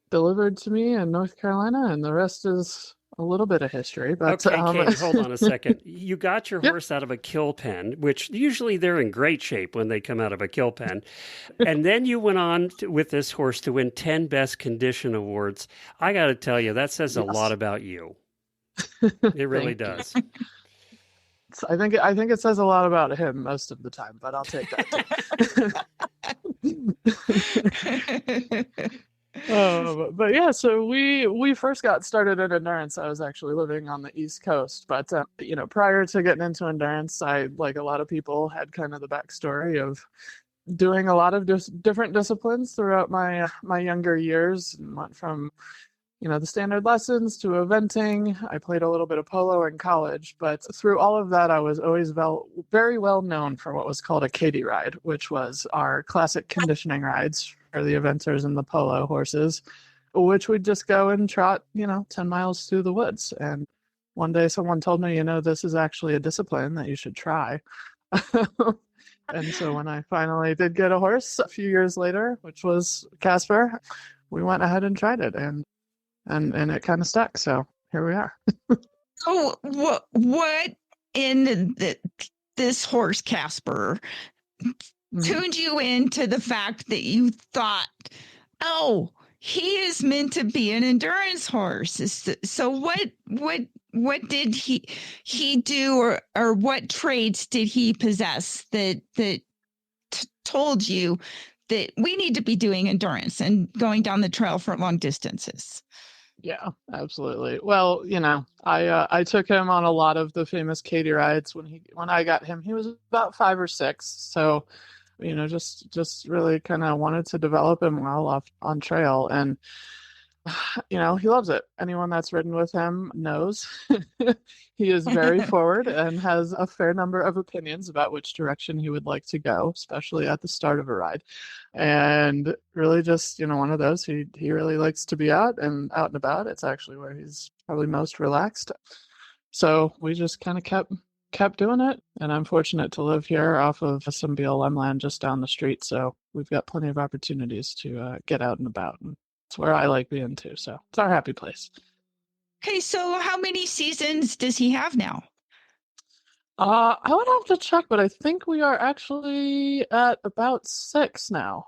delivered to me in North Carolina, and the rest is a little bit of history. But okay, Kate, hold on a second. You got your horse out of a kill pen, which usually they're in great shape when they come out of a kill pen. And then you went on with this horse to win 10 Best Condition Awards. I got to tell you, that says a lot about you. It really does. I think it says a lot about him most of the time, but I'll take that too. But yeah, so we first got started in endurance. I was actually living on the East Coast, but prior to getting into endurance, I, like a lot of people, had kind of the backstory of doing a lot of different disciplines throughout my younger years, and went from the standard lessons to eventing. I played a little bit of polo in college, but through all of that, I was always very well known for what was called a Katy ride, which was our classic conditioning rides for the eventers and the polo horses, which we'd just go and trot, 10 miles through the woods. And one day someone told me, this is actually a discipline that you should try. And so when I finally did get a horse a few years later, which was Casper, we went ahead and tried it, and it kind of stuck. So here we are. So what in this horse, Casper, tuned you into the fact that you thought, oh, he is meant to be an endurance horse? So what did he do, or what traits did he possess that told you that we need to be doing endurance and going down the trail for long distances. Yeah, absolutely. Well, I took him on a lot of the famous Katy rides when I got him. He was about 5 or 6, so just really kind of wanted to develop him well off on trail, and he loves it. Anyone that's ridden with him knows he is very forward and has a fair number of opinions about which direction he would like to go, especially at the start of a ride. And really just, one of those, he really likes to be out and about. It's actually where he's probably most relaxed. So we just kind of kept doing it. And I'm fortunate to live here off of some BLM land just down the street. So we've got plenty of opportunities to get out and about. And it's where I like being too. So it's our happy place. Okay, so how many seasons does he have now? I would have to check, but I think we are actually at about 6 now.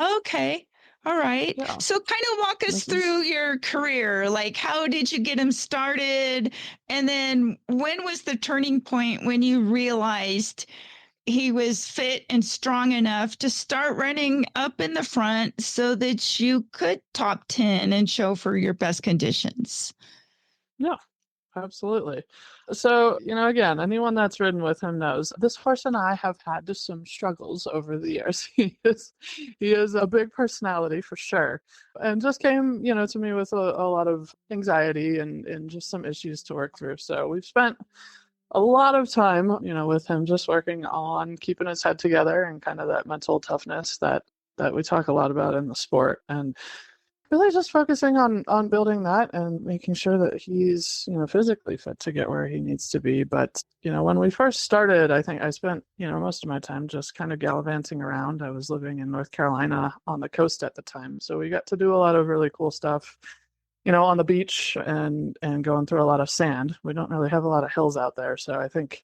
Okay. All right. Yeah. So kind of walk us through your career. Like, how did you get him started? And then when was the turning point when you realized he was fit and strong enough to start running up in the front so that you could top 10 and show for your best conditions? Yeah, absolutely. So, again, anyone that's ridden with him knows this horse and I have had some struggles over the years. He is a big personality for sure. And just came, to me with a lot of anxiety and just some issues to work through. So we've spent a lot of time, with him just working on keeping his head together and kind of that mental toughness that we talk a lot about in the sport, and really just focusing on building that and making sure that he's, physically fit to get where he needs to be. But, when we first started, I think I spent, most of my time just kind of gallivanting around. I was living in North Carolina on the coast at the time. So we got to do a lot of really cool stuff, on the beach and going through a lot of sand. We don't really have a lot of hills out there. So I think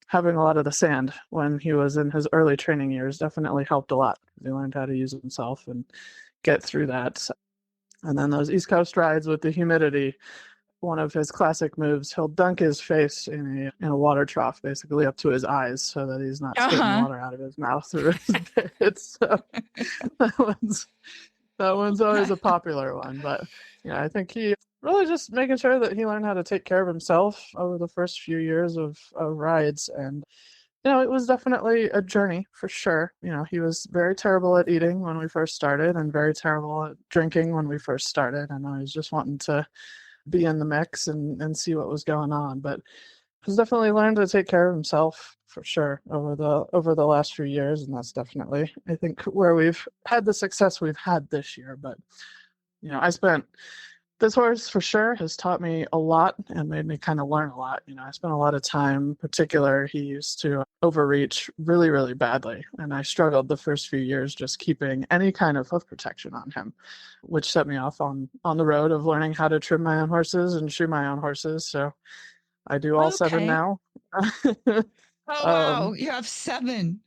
having a lot of the sand when he was in his early training years definitely helped a lot. He learned how to use himself and get through that. And then those East Coast rides with the humidity, one of his classic moves, he'll dunk his face in a water trough, basically up to his eyes, so that he's not spitting water out of his mouth through his bits. So that one's always a popular one. But I think he really just making sure that he learned how to take care of himself over the first few years of rides. And it was definitely a journey for sure. He was very terrible at eating when we first started and very terrible at drinking when we first started. And I was just wanting to be in the mix and see what was going on. But he's definitely learned to take care of himself for sure over the last few years. And that's definitely, I think, where we've had the success we've had this year. But, this horse for sure has taught me a lot and made me kind of learn a lot. I spent a lot of time, in particular, he used to overreach really, really badly. And I struggled the first few years just keeping any kind of hoof protection on him, which set me off on the road of learning how to trim my own horses and shoe my own horses. So I do all 7 now. Oh, wow. You have 7.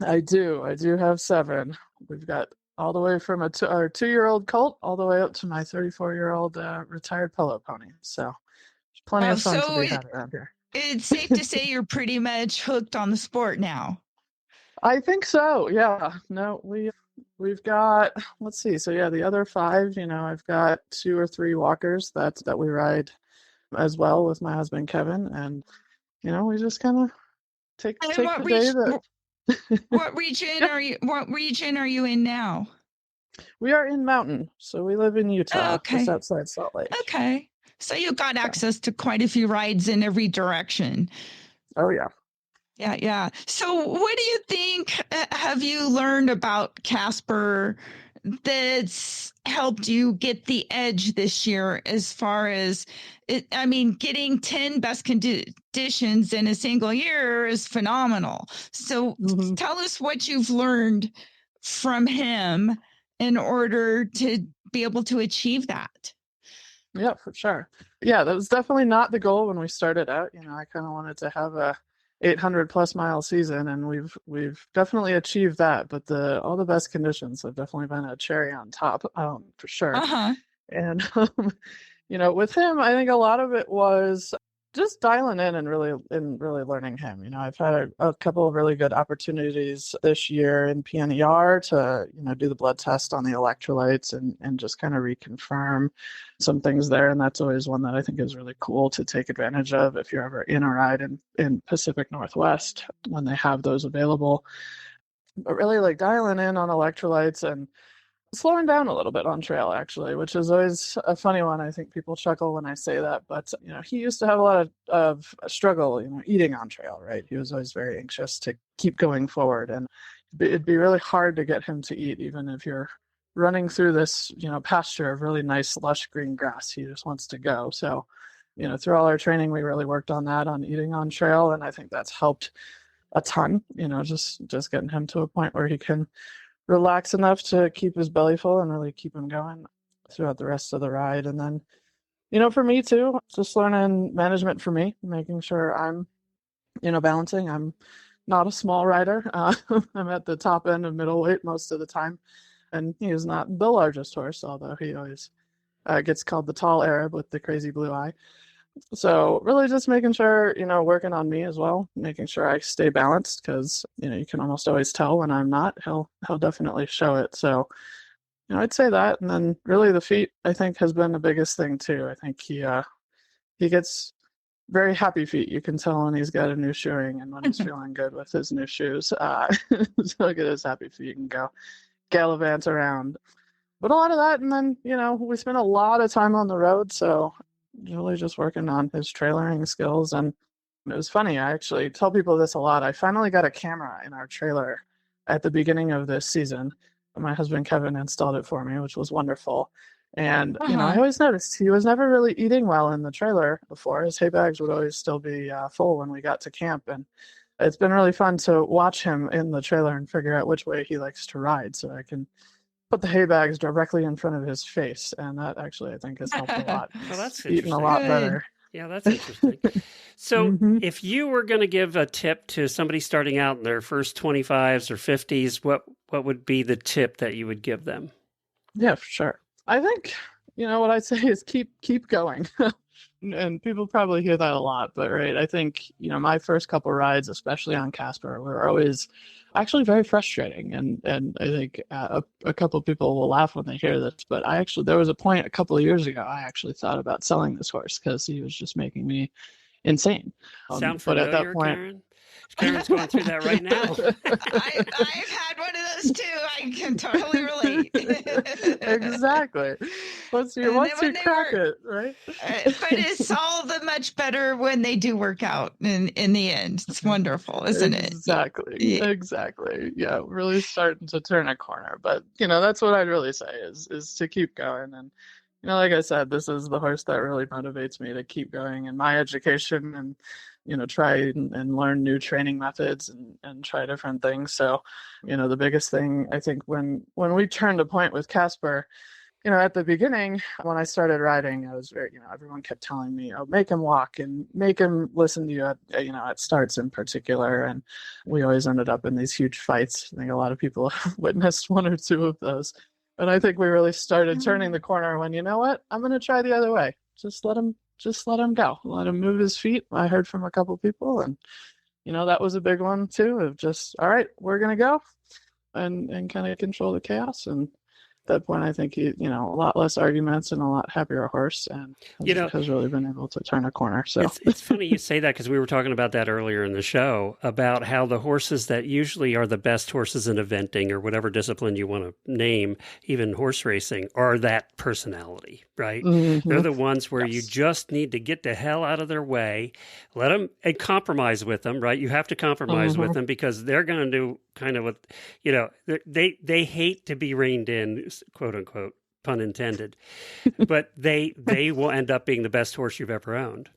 I do have 7. We've got all the way from our 2-year-old colt all the way up to my 34-year-old retired polo pony. So there's plenty of fun to be had around here. It's safe to say you're pretty much hooked on the sport now. I think so. Yeah. No, we've got, let's see. So yeah, the other 5, I've got 2 or 3 walkers that we ride as well with my husband, Kevin. And, we just kind of take the day that... What region are you in now? We are in Mountain, so we live in Utah, just outside Salt Lake. Okay, so you got access to quite a few rides in every direction. Oh yeah. Yeah. So what do you think have you learned about Casper that's helped you get the edge this year as far as getting 10 best conditions in a single year is phenomenal. So tell us what you've learned from him in order to be able to achieve that. Yeah, for sure. Yeah, that was definitely not the goal when we started out. I kind of wanted to have a 800 plus mile season, and we've definitely achieved that. But all the best conditions have definitely been a cherry on top, for sure. And with him, I think a lot of it was just dialing in and really learning him. I've had a couple of really good opportunities this year in PNER to, do the blood test on the electrolytes and just kind of reconfirm some things there. And that's always one that I think is really cool to take advantage of if you're ever in a ride in Pacific Northwest when they have those available. But really like dialing in on electrolytes and slowing down a little bit on trail, actually, which is always a funny one. I think people chuckle when I say that, but he used to have a lot of struggle, eating on trail, right? He was always very anxious to keep going forward, and it'd be really hard to get him to eat, even if you're running through this, pasture of really nice, lush green grass. He just wants to go. So, through all our training, we really worked on that, on eating on trail, and I think that's helped a ton. Just getting him to a point where he can relax enough to keep his belly full and really keep him going throughout the rest of the ride. And then, for me too, just learning management for me, making sure I'm, balancing. I'm not a small rider. I'm at the top end of middleweight most of the time. And he is not the largest horse, although he always gets called the tall Arab with the crazy blue eye. So really just making sure, working on me as well, making sure I stay balanced because, you can almost always tell when I'm not. He'll definitely show it. So, I'd say that. And then really the feet, I think, has been the biggest thing too. I think he gets very happy feet. You can tell when he's got a new shoeing and when he's feeling good with his new shoes. So look at his happy feet and go gallivant around. But a lot of that, and then, we spend a lot of time on the road, so really just working on his trailering skills. And it was funny, I actually tell people this a lot. I finally got a camera in our trailer at the beginning of this season. My husband Kevin installed it for me, which was wonderful. And I always noticed he was never really eating well in the trailer before. His hay bags would always still be full when we got to camp, and it's been really fun to watch him in the trailer and figure out which way he likes to ride, so I can put the hay bags directly in front of his face, and that actually I think has helped a lot. Well, that's eating a lot better. Yeah, that's interesting. So if you were going to give a tip to somebody starting out in their first 25s or 50s, what would be the tip that you would give them? Yeah, for sure. I think, what I'd say is keep going. And people probably hear that a lot, but right, I think, my first couple rides, especially on Casper, were always actually very frustrating. And I think a couple of people will laugh when they hear this, but there was a point a couple of years ago, I actually thought about selling this horse because he was just making me insane. Sound familiar, but at that point, Karen? Karen's going through that right now. I've had one of those too. I can totally relate. Exactly. Once you crack it, right? But it's all the much better when they do work out in the end. It's wonderful, isn't it? Exactly. Yeah, really starting to turn a corner. But, that's what I'd really say is to keep going. And, like I said, this is the horse that really motivates me to keep going in my education and, try and learn new training methods and try different things. So, the biggest thing, I think, when we turned a point with Casper, at the beginning, when I started riding, I was very, everyone kept telling me, oh, make him walk and make him listen to you at starts in particular. And we always ended up in these huge fights. I think a lot of people have witnessed one or two of those. And I think we really started turning the corner when, I'm going to try the other way. Just let him go. Let him move his feet. I heard from a couple people, and that was a big one too, of just, all right, we're gonna go and kind of control the chaos. And at that point, I think he, a lot less arguments and a lot happier horse, and has really been able to turn a corner. So it's funny you say that, because we were talking about that earlier in the show, about how the horses that usually are the best horses in eventing or whatever discipline you want to name, even horse racing, are that personality, right? Mm-hmm. They're the ones where you just need to get the hell out of their way, let them, and compromise with them, right? You have to compromise with them because they're going to do kind of what, they hate to be reined in, quote unquote, pun intended, but they will end up being the best horse you've ever owned,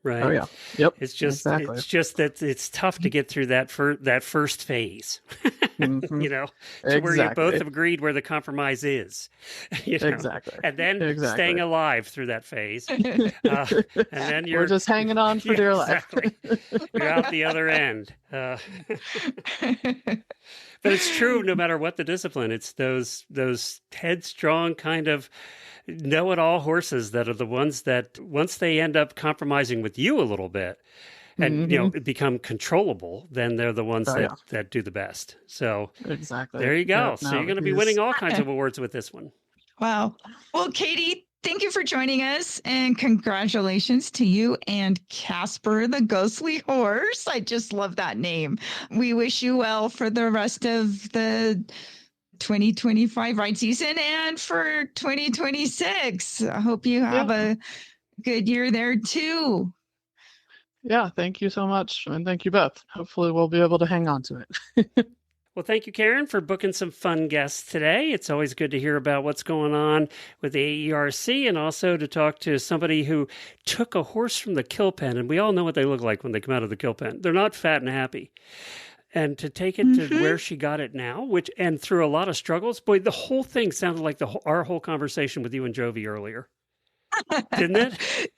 right? Oh yeah, yep. It's just that it's tough to get through that first phase, to where you both have agreed where the compromise is, exactly, and then staying alive through that phase, and then we're just hanging on for dear life. Exactly. You're out the other end. But it's true, no matter what the discipline, it's those headstrong kind of know-it-all horses that are the ones that, once they end up compromising with you a little bit and, become controllable, then they're the ones that do the best. So exactly. There you go. Yeah, So you're going to be winning all kinds of awards with this one. Wow. Well, Katie, thank you for joining us, and congratulations to you and Casper the Ghostly Horse. I just love that name. We wish you well for the rest of the 2025 ride season and for 2026. I hope you have a good year there too. Yeah, thank you so much. And thank you both. Hopefully we'll be able to hang on to it. Well, thank you, Karen, for booking some fun guests today. It's always good to hear about what's going on with the AERC and also to talk to somebody who took a horse from the kill pen. And we all know what they look like when they come out of the kill pen. They're not fat and happy. And to take it to where she got it now, and through a lot of struggles, boy, the whole thing sounded like our whole conversation with you and Jovi earlier. Didn't it?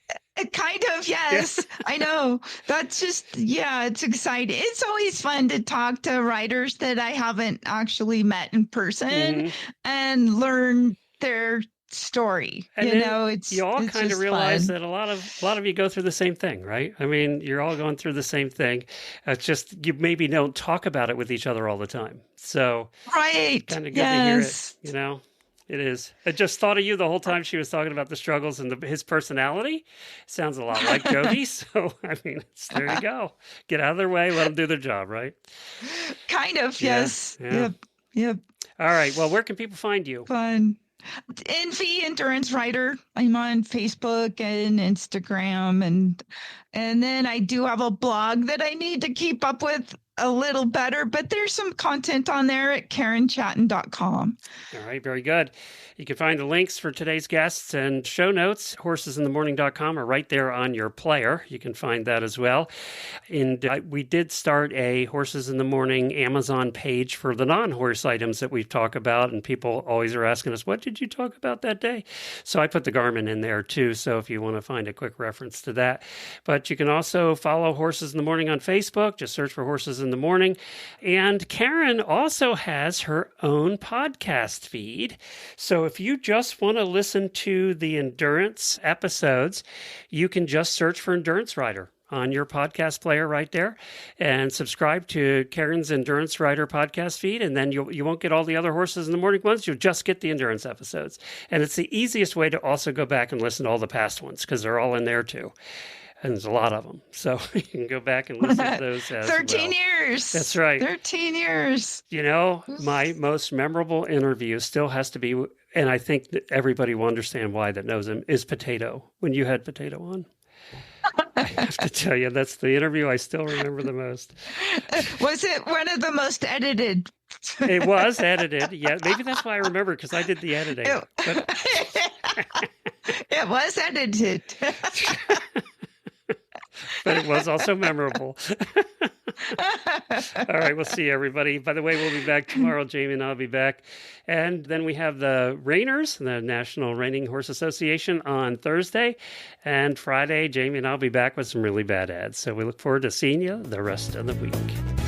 Kind of, yes. Yeah. I know. That's just, it's exciting. It's always fun to talk to writers that I haven't actually met in person and learn their story. And it's you all kind of realize fun. that a lot of you go through the same thing, right? I mean, you're all going through the same thing. It's just you maybe don't talk about it with each other all the time. So right, kind of good to hear it, It is. I just thought of you the whole time she was talking about the struggles and his personality. Sounds a lot like Jovi. So, I mean, there you go. Get out of their way. Let them do their job, right? Kind of, yes. Yeah. Yep. All right. Well, where can people find you? Fun. NV Endurance Rider. I'm on Facebook and Instagram. And then I do have a blog that I need to keep up with a little better, but there's some content on there at KarenChaton.com. All right, very good. You can find the links for today's guests and show notes. Horsesinthemorning.com are right there on your player. You can find that as well. And we did start a Horses in the Morning Amazon page for the non-horse items that we talk about, and people always are asking us, what did you talk about that day? So I put the Garmin in there too, so if you want to find a quick reference to that. But you can also follow Horses in the Morning on Facebook. Just search for Horses in the Morning. And Karen also has her own podcast feed. So if you just want to listen to the endurance episodes, you can just search for Endurance Rider on your podcast player right there and subscribe to Karen's Endurance Rider podcast feed. And then you won't get all the other Horses in the Morning ones. You'll just get the endurance episodes. And it's the easiest way to also go back and listen to all the past ones because they're all in there too. And there's a lot of them. So you can go back and listen to those as 13 years. That's right. 13 years. My most memorable interview still has to be, and I think that everybody will understand why that knows him, is Potato. When you had Potato on. I have to tell you, that's the interview I still remember the most. Was it one of the most edited? It was edited. Yeah, maybe that's why I remember, because I did the editing. It was edited. But it was also memorable. All right, we'll see everybody. By the way, we'll be back tomorrow. Jamie and I'll be back. And then we have the Reiners, the National Reining Horse Association, on Thursday. And Friday, Jamie and I'll be back with some really bad ads. So we look forward to seeing you the rest of the week.